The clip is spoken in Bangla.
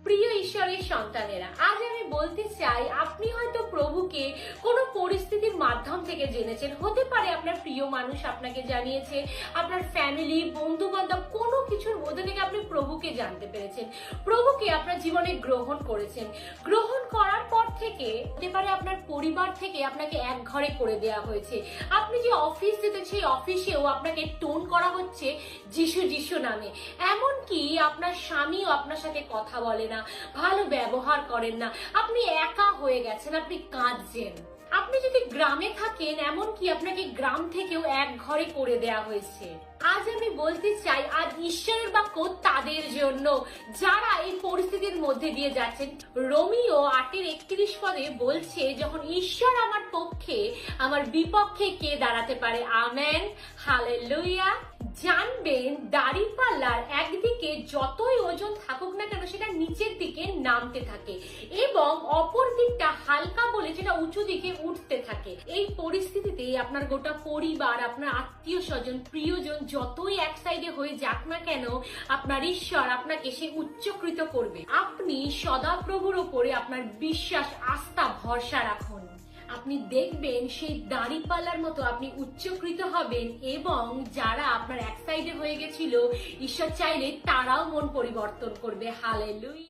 প্রিয় ঈশ্বরের সন্তানেরা, আজ আমি বলতে চাই আপনি হয়তো প্রভুকে কোনো পরিস্থিতির মাধ্যম থেকে জেনেছেন। হতে পারে আপনার প্রিয় মানুষ আপনাকে জানিয়েছে, আপনার ফ্যামিলি, বন্ধু বান্ধব, কোনো কিছুর মধ্যে থেকে আপনি প্রভুকে জানতে পেরেছেন, প্রভুকে আপনার জীবনে গ্রহণ করেছেন। গ্রহণ করার পর থেকে হতে পারে আপনার পরিবার থেকে আপনাকে এক ঘরে করে দেওয়া হয়েছে। আপনি যে অফিস যেতেন সেই অফিসেও আপনাকে টোন করা হচ্ছে যিশু যিশু নামে। এমনকি আপনার স্বামীও আপনার সাথে কথা বলে না, ভালো ব্যবহার করেন না, আপনি একা হয়ে গেছেন, আপনি কাঁদছেন। আপনি যদি গ্রামে থাকেন, এমনকি আপনাকে গ্রাম থেকেও এক ঘরে করে দেয়া হয়েছে। আজ আমি বলতে চাই, আজ ঈশ্বরের বাক্য তাদের জন্য যারা এই পরিস্থিতির মধ্যে দিয়ে যাচ্ছেন। রোমিও 8:31 পদে বলছে, যখন ঈশ্বর আমার পক্ষে আমার বিপক্ষে কে দাঁড়াতে পারে? Amen, hallelujah. জানবেন, দাড়িপাল্লার একদিকে যতই ওজন থাকুক না কেন সেটা নিচের দিকে নামতে থাকে এবং অপর দিকটা হালকা বলে সেটা উঁচু দিকে উঠতে থাকে। এই পরিস্থিতিতে আপনার গোটা পরিবার, আপনার আত্মীয় স্বজন, প্রিয়জন যতই এক সাইডে হয়ে যাক না কেন, আপনার ঈশ্বর আপনাকে সে উচ্চকৃত করবে। আপনি সদাপ্রভুর ওপরে আপনার বিশ্বাস, আস্থা, ভরসা রাখুন। আপনি দেখবেন সেই দাড়িপাল্লার মতো আপনি উচ্চকৃত হবেন এবং যারা আপনার এক সাইডে হয়ে গেছিল, ঈশ্বর চাইলে তারাও মন পরিবর্তন করবে। হালেলুয়া।